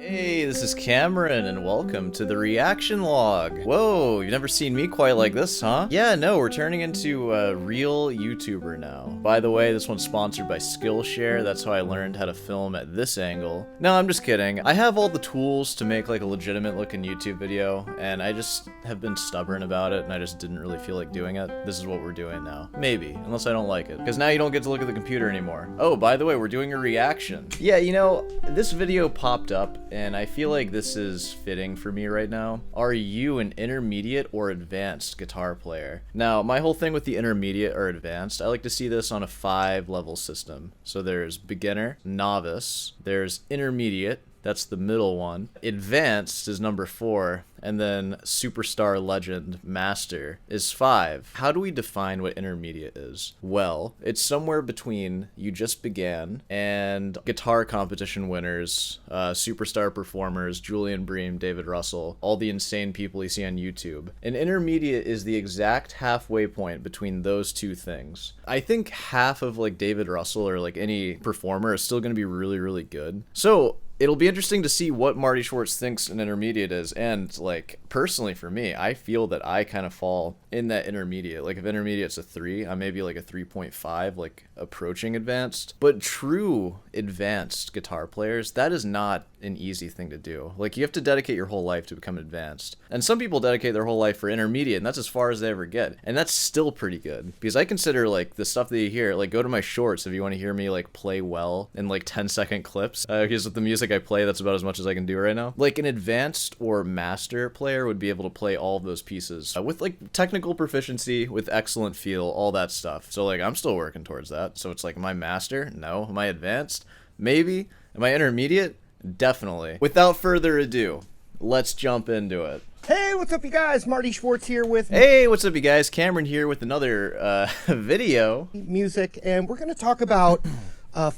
Hey, this is Cameron, and welcome to the reaction log. Whoa, you've never seen me quite like this, huh? Yeah, no, we're turning into a real YouTuber now. By the way, this one's sponsored by Skillshare. That's how I learned how to film at this angle. No, I'm just kidding. I have all the tools to make like a legitimate looking YouTube video, and I just have been stubborn about it, and I just didn't really feel like doing it. This is what we're doing now. Maybe, unless I don't like it. Because now you don't get to look at the computer anymore. Oh, by the way, we're doing a reaction. Yeah, you know, this video popped up, and I feel like this is fitting for me right now. Are you an intermediate or advanced guitar player? Now, my whole thing with the intermediate or advanced, I like to see this on a 5-level system. So there's beginner, novice, there's intermediate, that's the middle one. Advanced is number 4, and then superstar, legend, master is 5. How do we define what intermediate is? Well, it's somewhere between you just began and guitar competition winners, superstar performers, Julian Bream, David Russell, all the insane people you see on YouTube. An intermediate is the exact halfway point between those two things. I think half of like David Russell or like any performer is still going to be really, really good. So it'll be interesting to see what Marty Schwartz thinks an intermediate is, and like personally for me, I feel that I kind of fall in that intermediate. Like if intermediate's a 3, I'm maybe like a 3.5, like approaching advanced. But true advanced guitar players, that is not an easy thing to do. Like you have to dedicate your whole life to become advanced. And some people dedicate their whole life for intermediate, and that's as far as they ever get. And that's still pretty good. Because I consider like the stuff that you hear, like go to my shorts if you want to hear me like play well in like 10-second clips. Because with the music I play, that's about as much as I can do right now. Like an advanced or master player would be able to play all of those pieces with like technical proficiency, with excellent feel, all that stuff. So like I'm still working towards that. So it's like, am I master? No. Am I advanced? Maybe. Am I intermediate? Definitely. Without further ado, let's jump into it. Hey, what's up, you guys? Marty Schwartz here with... Hey, what's up, you guys? Cameron here with another video. Music, and we're going to talk about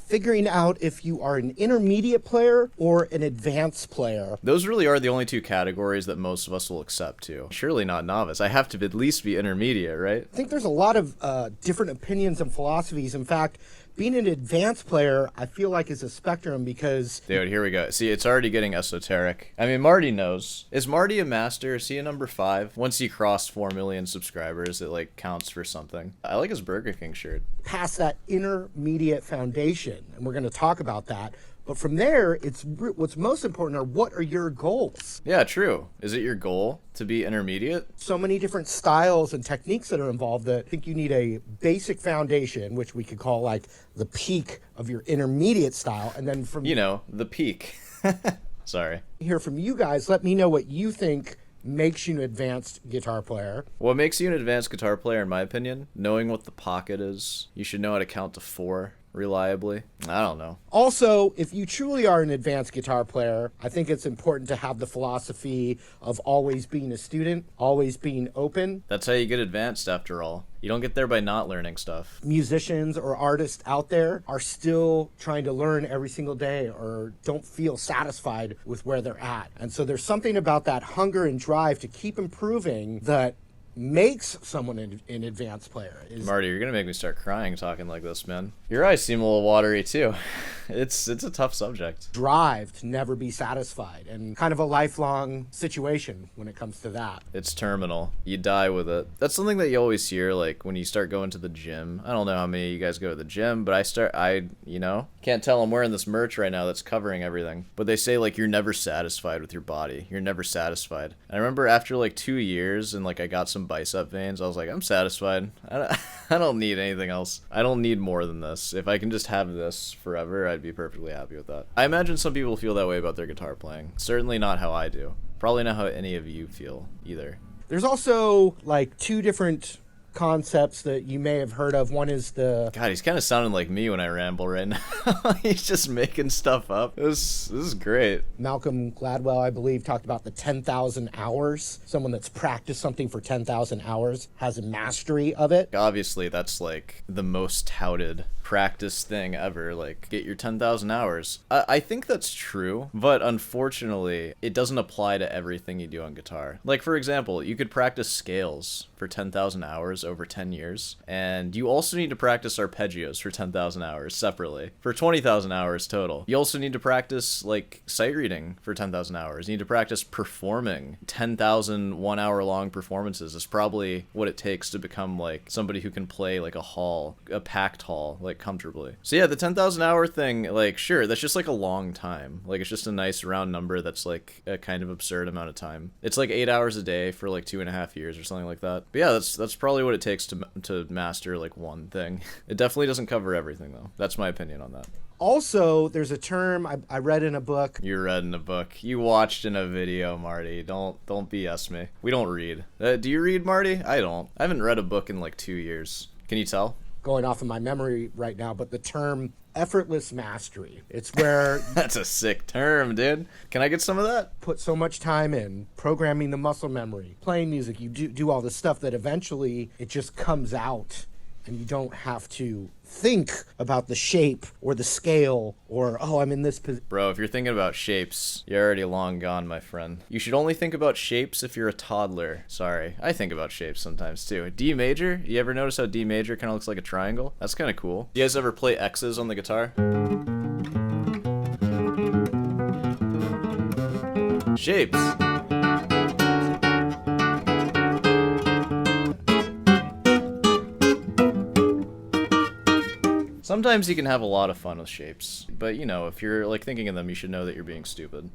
figuring out if you are an intermediate player or an advanced player. Those really are the only two categories that most of us will accept to. Surely not novice. I have to at least be intermediate, right? I think there's a lot of different opinions and philosophies. In fact, being an advanced player, I feel like is a spectrum because... Dude, here we go. See, it's already getting esoteric. I mean, Marty knows. Is Marty a master? Is he a number 5? Once he crossed 4 million subscribers, it like counts for something. I like his Burger King shirt. Past that intermediate foundation, and we're going to talk about that. But from there, it's what's most important are what are your goals? Yeah, true. Is it your goal to be intermediate? So many different styles and techniques that are involved that I think you need a basic foundation, which we could call like the peak of your intermediate style. And then from... You know, the peak. Sorry. Hear from you guys. Let me know what you think makes you an advanced guitar player. What makes you an advanced guitar player, in my opinion? Knowing what the pocket is. You should know how to count to 4. Reliably. I don't know. Also, if you truly are an advanced guitar player, I think it's important to have the philosophy of always being a student, always being open. That's how you get advanced after all. You don't get there by not learning stuff. Musicians or artists out there are still trying to learn every single day or don't feel satisfied with where they're at. And so there's something about that hunger and drive to keep improving that makes someone an advanced player. Marty, you're gonna make me start crying talking like this, man. Your eyes seem a little watery too. It's a tough subject. Drive to never be satisfied, and kind of a lifelong situation when it comes to that. It's terminal. You die with it. That's something that you always hear, like when you start going to the gym. I don't know how many of you guys go to the gym, but you know, can't tell I'm wearing this merch right now that's covering everything. But they say like you're never satisfied with your body. You're never satisfied. And I remember after like 2 years and like I got some bicep veins, I was like, I'm satisfied. I don't need anything else. I don't need more than this. If I can just have this forever, I'd be perfectly happy with that. I imagine some people feel that way about their guitar playing. Certainly not how I do. Probably not how any of you feel either. There's also like 2 different concepts that you may have heard of. One is the... God, he's kind of sounding like me when I ramble right now. He's just making stuff up. This is great. Malcolm Gladwell, I believe, talked about the 10,000 hours. Someone that's practiced something for 10,000 hours has a mastery of it. Obviously, that's like the most touted practice thing ever. Like, get your 10,000 hours. I think that's true, but unfortunately, it doesn't apply to everything you do on guitar. Like, for example, you could practice scales for 10,000 hours over 10 years, and you also need to practice arpeggios for 10,000 hours separately, for 20,000 hours total. You also need to practice, like, sight reading for 10,000 hours. You need to practice performing. 10,000 one-hour-long performances is probably what it takes to become, like, somebody who can play, like, a packed hall, like, comfortably. So yeah, the 10,000 hour thing, like, sure, that's just, like, a long time. Like, it's just a nice round number that's, like, a kind of absurd amount of time. It's, like, 8 hours a day for, like, 2.5 years or something like that. But yeah, that's probably what it takes to master, like, one thing. It definitely doesn't cover everything, though. That's my opinion on that. Also, there's a term I read in a book. You read in a book. You watched in a video, Marty. Don't BS me. We don't read. Do you read, Marty? I don't. I haven't read a book in like 2 years. Can you tell? Going off of my memory right now, but the term effortless mastery. It's where that's a sick term, dude. Can I get some of that? Put so much time in programming the muscle memory, playing music. You do all this stuff that eventually it just comes out, and you don't have to think about the shape or the scale or, oh, I'm in this position. Bro, if you're thinking about shapes, you're already long gone, my friend. You should only think about shapes if you're a toddler. Sorry, I think about shapes sometimes too. D major, you ever notice how D major kind of looks like a triangle? That's kind of cool. You guys ever play X's on the guitar? Shapes. Sometimes you can have a lot of fun with shapes, but you know, if you're like thinking of them, you should know that you're being stupid.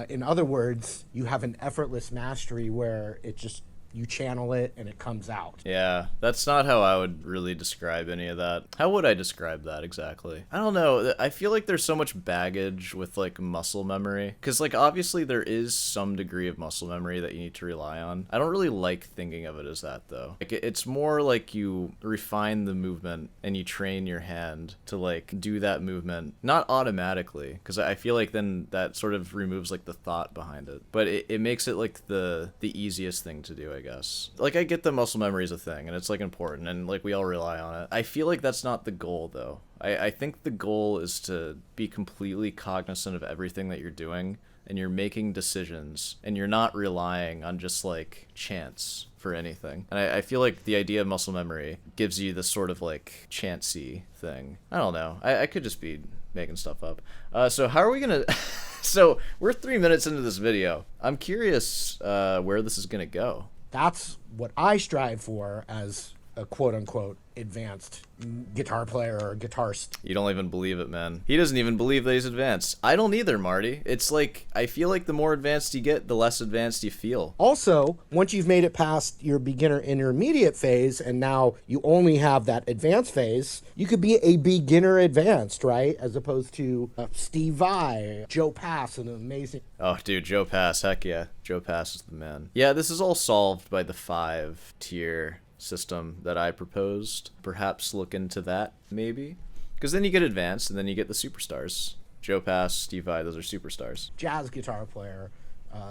In other words, you have an effortless mastery where it just, you channel it and it comes out. Yeah, that's not how I would really describe any of that. How would I describe that exactly? I don't know. I feel like there's so much baggage with like muscle memory, because like obviously there is some degree of muscle memory that you need to rely on. I don't really like thinking of it as that though. Like it's more like you refine the movement and you train your hand to like do that movement, not automatically, because I feel like then that sort of removes like the thought behind it, but it makes it like the easiest thing to do, I guess. Like I get that muscle memory is a thing and it's like important and like we all rely on it. I feel like that's not the goal though. I think the goal is to be completely cognizant of everything that you're doing and you're making decisions and you're not relying on just like chance for anything. And I feel like the idea of muscle memory gives you this sort of like chancy thing. I don't know. I could just be making stuff up. So how are we gonna so we're 3 minutes into this video. I'm curious where this is gonna go. That's what I strive for as a quote-unquote advanced guitar player or guitarist. You don't even believe it, man. He doesn't even believe that he's advanced. I don't either, Marty. It's like, I feel like the more advanced you get, the less advanced you feel. Also, once you've made it past your beginner intermediate phase and now you only have that advanced phase, you could be a beginner advanced, right? As opposed to Steve Vai, Joe Pass, an amazing... Oh, dude, Joe Pass, heck yeah. Joe Pass is the man. Yeah, this is all solved by the 5-tier system that I proposed. Perhaps look into that, maybe? Because then you get advanced, and then you get the superstars. Joe Pass, Steve Vai, those are superstars. Jazz guitar player,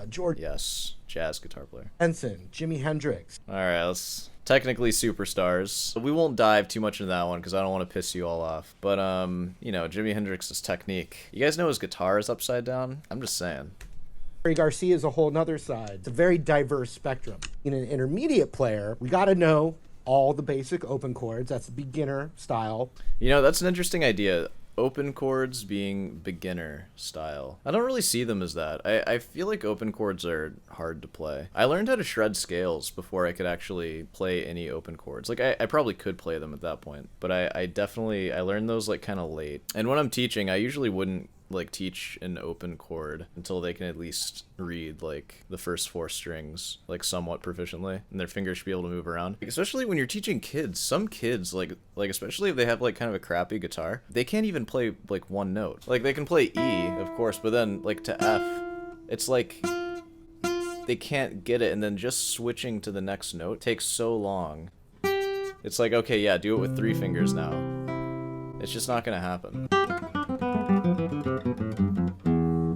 George... Yes, jazz guitar player. Benson, Jimi Hendrix. Alright, let's... Technically superstars. We won't dive too much into that one, because I don't want to piss you all off. But, you know, Jimi Hendrix's technique. You guys know his guitar is upside down? I'm just saying. Garcia is a whole nother side. It's a very diverse spectrum. In an intermediate player, we got to know all the basic open chords. That's the beginner style. You know, that's an interesting idea. Open chords being beginner style. I don't really see them as that. I feel like open chords are hard to play. I learned how to shred scales before I could actually play any open chords. Like, I probably could play them at that point, but I learned those, like, kind of late. And when I'm teaching, I usually wouldn't like teach an open chord until they can at least read like the first 4 strings like somewhat proficiently and their fingers should be able to move around. Like, especially when you're teaching kids, some kids like especially if they have like kind of a crappy guitar, they can't even play like one note. Like they can play E of course, but then like to F it's like they can't get it, and then just switching to the next note takes so long. It's like, okay, yeah, do it with 3 fingers now. It's just not gonna happen.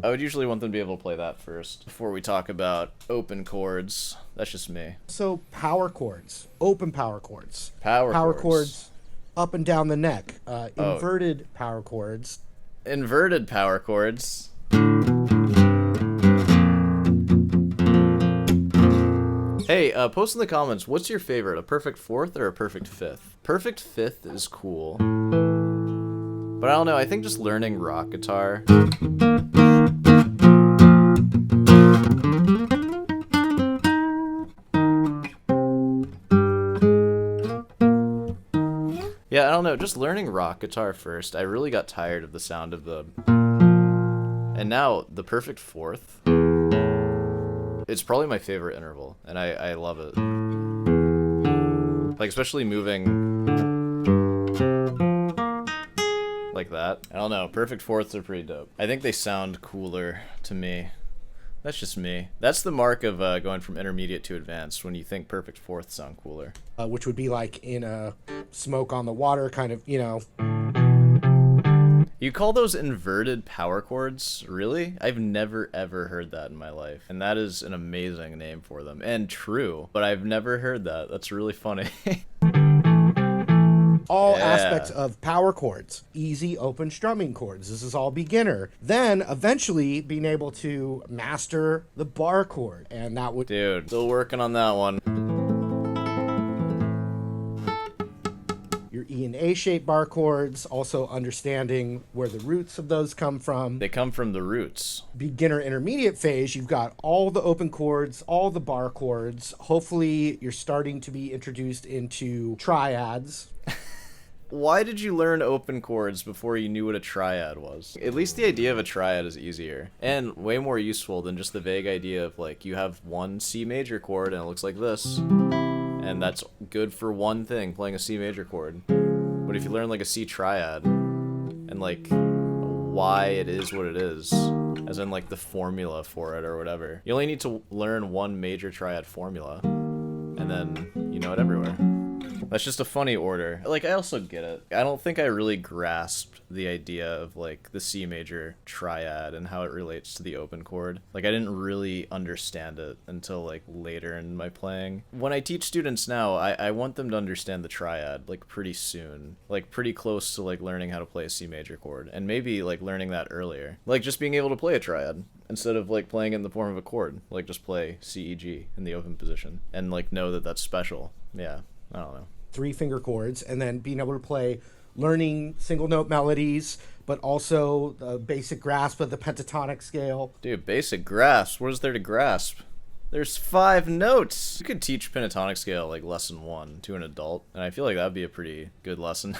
I would usually want them to be able to play that first before we talk about open chords. That's just me. So power chords, open power chords. Power chords. up and down the neck. Oh. Inverted power chords. Inverted power chords. Hey, post in the comments, what's your favorite, a perfect fourth or a perfect fifth? Perfect fifth is cool. But I don't know, I think just learning rock guitar. Yeah, I don't know, just learning rock guitar first, I really got tired of the sound of the... And now, the perfect fourth, it's probably my favorite interval, and I love it. Like, especially moving like that. I don't know, perfect fourths are pretty dope. I think they sound cooler to me. That's just me. That's the mark of going from intermediate to advanced, when you think perfect fourths sound cooler. Which would be like in a smoke on the water kind of, you know. You call those inverted power chords? Really? I've never ever heard that in my life. And that is an amazing name for them. And true, but I've never heard that. That's really funny. All aspects of power chords. Easy open strumming chords. This is all beginner. Then eventually being able to master the bar chord. And that would... Dude, still working on that one. Your E and A shape bar chords, also understanding where the roots of those come from. They come from the roots. Beginner intermediate phase, you've got all the open chords, all the bar chords. Hopefully you're starting to be introduced into triads. Why did you learn open chords before you knew what a triad was? At least the idea of a triad is easier and way more useful than just the vague idea of like you have one C major chord and it looks like this. And that's good for one thing, playing a C major chord. But if you learn like a C triad and like why it is what it is, as in like the formula for it or whatever, you only need to learn one major triad formula and then you know it everywhere. That's just a funny order. Like, I also get it. I don't think I really grasped the idea of, like, the C major triad and how it relates to the open chord. Like, I didn't really understand it until, like, later in my playing. When I teach students now, I want them to understand the triad, like, pretty soon. Like, pretty close to, like, learning how to play a C major chord. And maybe, like, learning that earlier. Like, just being able to play a triad instead of, like, playing it in the form of a chord. Like, just play C, E, G in the open position. And, like, know that that's special. Yeah, I don't know. 3-finger chords, and then being able to play, learning single note melodies, but also the basic grasp of the pentatonic scale. Dude, basic grasp. What is there to grasp? There's 5 notes. You could teach pentatonic scale like lesson 1 to an adult, and I feel like that'd be a pretty good lesson.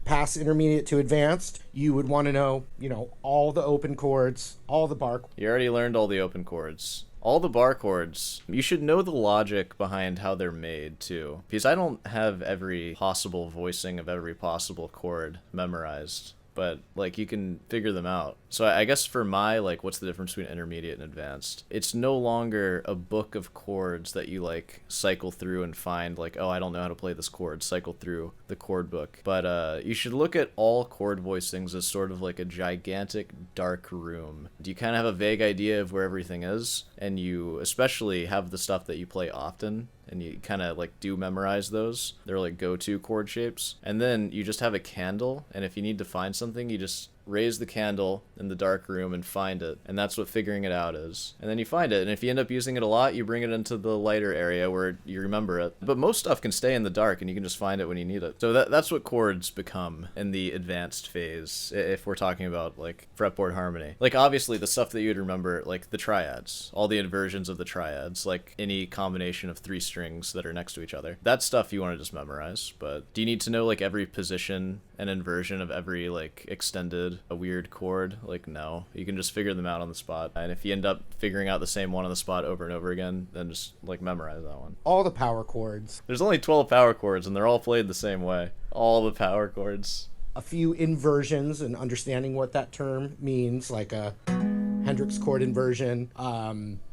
Past intermediate to advanced, you would want to know, you know, all the open chords, all the bar. You already learned all the open chords. All the bar chords, you should know the logic behind how they're made, too. Because I don't have every possible voicing of every possible chord memorized. But, like, you can figure them out. So I guess for my, like, what's the difference between intermediate and advanced? It's no longer a book of chords that you, like, cycle through and find, like, oh, I don't know how to play this chord. Cycle through the chord book. But you should look at all chord voicings as sort of like a gigantic dark room. You kind of have a vague idea of where everything is, and you especially have the stuff that you play often, and you kind of like do memorize those. They're like go-to chord shapes. And then you just have a candle, and if you need to find something, you just raise the candle in the dark room and find it. And that's what figuring it out is. And then you find it, and if you end up using it a lot, you bring it into the lighter area where you remember it. But most stuff can stay in the dark, and you can just find it when you need it. So that's what chords become in the advanced phase, if we're talking about like fretboard harmony. Like obviously the stuff that you'd remember, like the triads, all the inversions of the triads, like any combination of 3 strings that are next to each other. That stuff you want to just memorize. But do you need to know like every position and inversion of every like extended a weird chord? Like no, you can just figure them out on the spot. And if you end up figuring out the same one on the spot over and over again, then just like memorize that one. All the power chords. There's only 12 power chords and they're all played the same way. All the power chords. A few inversions and understanding what that term means, like a Hendrix chord inversion.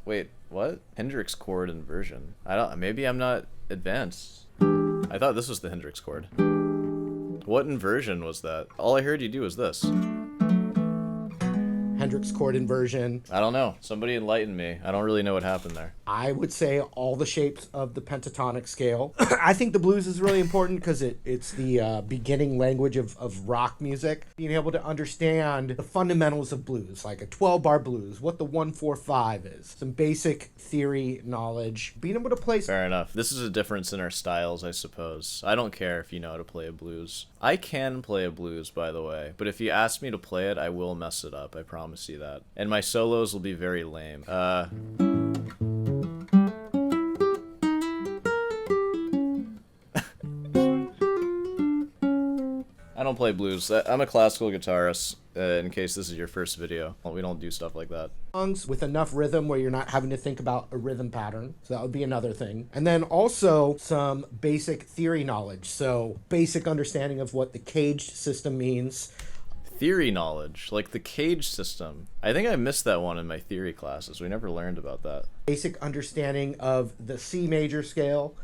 Wait, what? Hendrix chord inversion? Maybe I'm not advanced. I thought this was the Hendrix chord. What inversion was that? All I heard you do was this. Hendrix chord inversion. I don't know. Somebody enlighten me. I don't really know what happened there. I would say all the shapes of the pentatonic scale. I think the blues is really important because it's the beginning language of rock music. Being able to understand the fundamentals of blues, like a 12-bar blues, what the 1-4-5 is, some basic theory knowledge, being able to play. Fair enough. This is a difference in our styles, I suppose. I don't care if you know how to play a blues. I can play a blues, by the way, but if you ask me to play it, I will mess it up. I promise you that. And my solos will be very lame. I don't play blues. I'm a classical guitarist, in case this is your first video. We don't do stuff like that. Songs with enough rhythm where you're not having to think about a rhythm pattern. So that would be another thing. And then also some basic theory knowledge. So basic understanding of what the caged system means. Theory knowledge, like the cage system. I think I missed that one in my theory classes. We never learned about that. Basic understanding of the C major scale.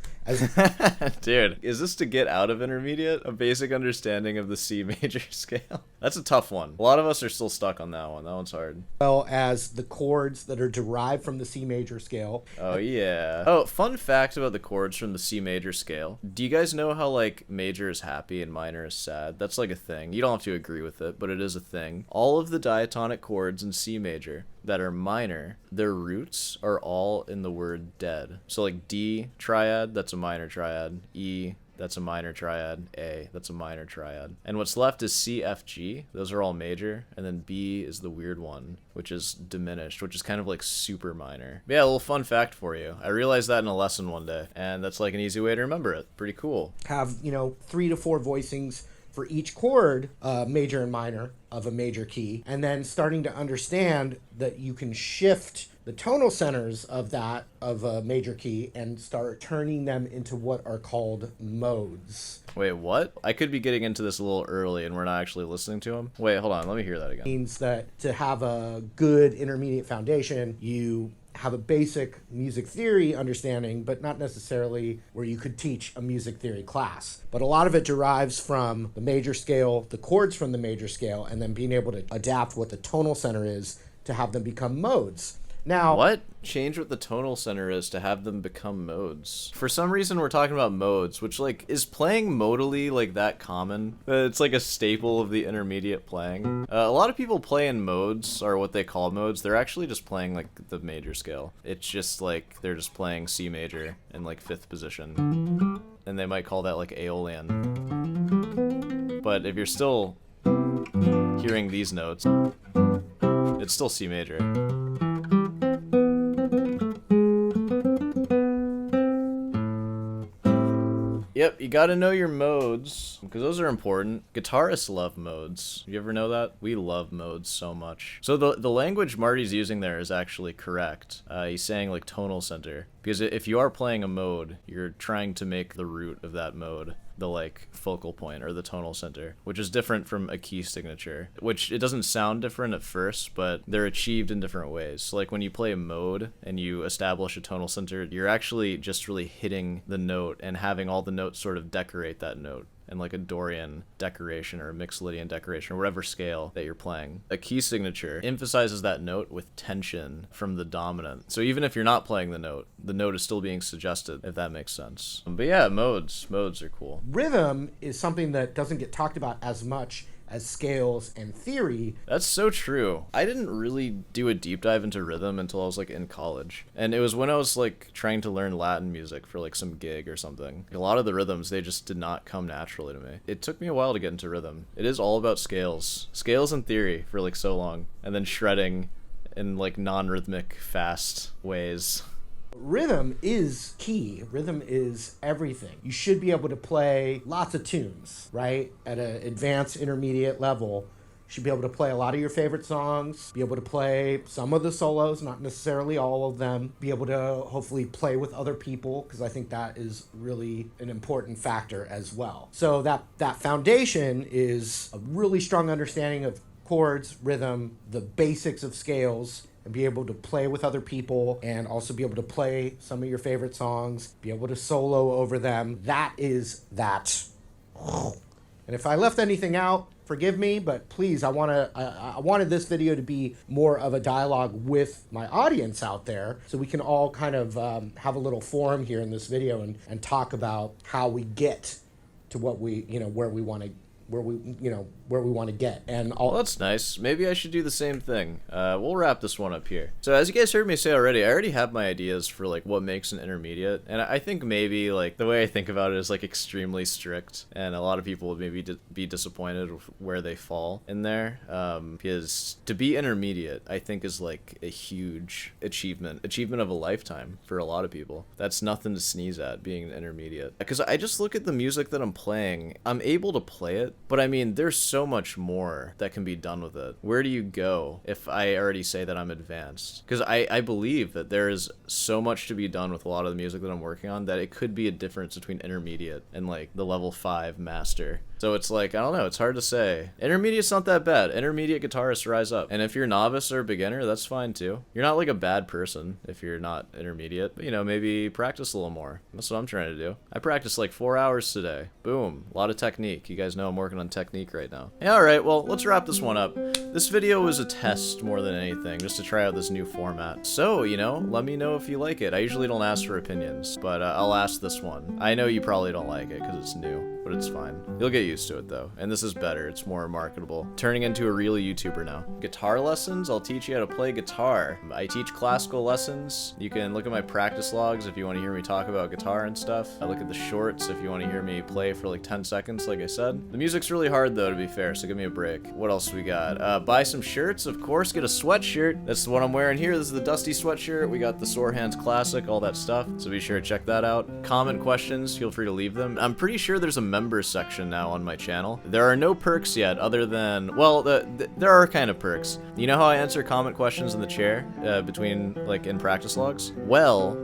Dude, is this to get out of intermediate? A basic understanding of the C major scale? That's a tough one. A lot of us are still stuck on that one. That one's hard. Well as the chords that are derived from the C major scale. Oh, yeah. Oh, fun fact about the chords from the C major scale. Do you guys know how, like, major is happy and minor is sad? That's like a thing. You don't have to agree with it, but it is a thing. All of the diatonic chords in C major that are minor, their roots are all in the word dead. So like D triad, that's a minor triad. E, that's a minor triad. A, that's a minor triad. And what's left is C, F, G. Those are all major. And then B is the weird one, which is diminished, which is kind of like super minor. But yeah, a little fun fact for you. I realized that in a lesson one day, and that's like an easy way to remember it. Pretty cool. Have, 3 to 4 voicings for each chord, major and minor, of a major key, and then starting to understand that you can shift the tonal centers of a major key and start turning them into what are called modes. Wait, what? I could be getting into this a little early and we're not actually listening to him. Wait, hold on, let me hear that again. Means that to have a good intermediate foundation, you have a basic music theory understanding, but not necessarily where you could teach a music theory class. But a lot of it derives from the major scale, the chords from the major scale, and then being able to adapt what the tonal center is to have them become modes. Now, what? Change what the tonal center is to have them become modes. For some reason, we're talking about modes, which, like, is playing modally, like, that common? It's like a staple of the intermediate playing. A lot of people play in modes, or what they call modes. They're actually just playing, like, the major scale. It's just, like, they're just playing C major in, like, 5th position. And they might call that, like, Aeolian. But if you're still hearing these notes, it's still C major. Yep, you gotta know your modes, because those are important. Guitarists love modes. You ever know that? We love modes so much. So the language Marty's using there is actually correct. He's saying, like, tonal center. Because if you are playing a mode, you're trying to make the root of that mode the, like, focal point or the tonal center, which is different from a key signature, which it doesn't sound different at first, but they're achieved in different ways. So, like, when you play a mode and you establish a tonal center, you're actually just really hitting the note and having all the notes sort of decorate that note. And like a Dorian decoration or a Mixolydian decoration or whatever scale that you're playing. A key signature emphasizes that note with tension from the dominant. So even if you're not playing the note is still being suggested, if that makes sense. But yeah, modes are cool. Rhythm is something that doesn't get talked about as much as scales and theory. That's so true. I didn't really do a deep dive into rhythm until I was, like, in college. And it was when I was, like, trying to learn Latin music for, like, some gig or something. A lot of the rhythms, they just did not come naturally to me. It took me a while to get into rhythm. It is all about scales. Scales and theory for, like, so long. And then shredding in, like, non-rhythmic, fast ways. Rhythm is key. Rhythm is everything. You should be able to play lots of tunes, right? At an advanced intermediate level. You should be able to play a lot of your favorite songs, be able to play some of the solos, not necessarily all of them, be able to hopefully play with other people, because I think that is really an important factor as well. So that foundation is a really strong understanding of chords, rhythm, the basics of scales, and be able to play with other people and also be able to play some of your favorite songs, be able to solo over them. That is that. And And if I left anything out, forgive me, but please, I wanted this video to be more of a dialogue with my audience out there, so we can all kind of have a little forum here in this video and talk about how we get to what we, where we want to get. And well, that's nice. Maybe I should do the same thing. We'll wrap this one up here. So as you guys heard me say already, I already have my ideas for like what makes an intermediate, and I think maybe like the way I think about it is like extremely strict, and a lot of people would maybe be disappointed with where they fall in there, because to be intermediate I think is like a huge achievement of a lifetime for a lot of people. That's nothing to sneeze at, being an intermediate, because I just look at the music that I'm playing. I'm able to play it, but I mean there's so much more that can be done with it. Where do you go if I already say that I'm advanced? Because I believe that there is so much to be done with a lot of the music that I'm working on that it could be a difference between intermediate and like the level 5 master. So it's like, I don't know, it's hard to say. Intermediate's not that bad. Intermediate guitarists rise up. And if you're novice or beginner, that's fine too. You're not like a bad person if you're not intermediate. But, maybe practice a little more. That's what I'm trying to do. I practiced like 4 hours today. Boom. A lot of technique. You guys know I'm working on technique right now. Yeah, alright, well, let's wrap this one up. This video was a test more than anything, just to try out this new format. So, let me know if you like it. I usually don't ask for opinions, but I'll ask this one. I know you probably don't like it because it's new, but it's fine. You'll get used to it though, and this is better. It's more marketable. Turning into a real YouTuber now. Guitar lessons, I'll teach you how to play guitar. I teach classical lessons. You can look at my practice logs if you want to hear me talk about guitar and stuff. I look at the shorts if you want to hear me play for like 10 seconds, like I said. The music's really hard though, to be fair, so give me a break. What else we got? Buy some shirts, of course. Get a sweatshirt. That's what I'm wearing here. This is the Dusty sweatshirt. We got the Sore Hands Classic, all that stuff, so be sure to check that out. Comment questions, feel free to leave them. I'm pretty sure there's a members section now on my channel. There are no perks yet, other than, well, there are kind of perks. You know how I answer comment questions in the chair between, like, in practice logs? Well,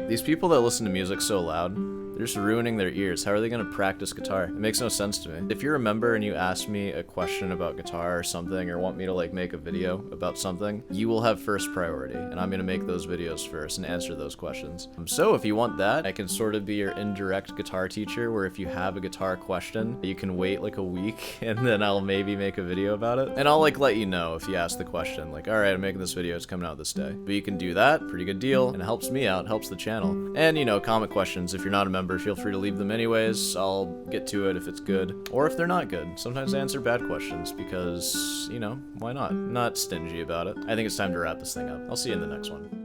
these people that listen to music so loud, they're just ruining their ears. How are they going to practice guitar? It makes no sense to me. If you're a member and you ask me a question about guitar or something, or want me to like make a video about something, you will have first priority, and I'm going to make those videos first and answer those questions. So if you want that, I can sort of be your indirect guitar teacher, where if you have a guitar question, you can wait like a week and then I'll maybe make a video about it. And I'll like let you know if you ask the question, like, all right, I'm making this video, it's coming out this day. But you can do that, pretty good deal, and it helps me out, helps the channel. And comment questions. If you're not a member, feel free to leave them anyways. I'll get to it if it's good, or if they're not good. Sometimes I answer bad questions because, why not? I'm not stingy about it. I think it's time to wrap this thing up. I'll see you in the next one.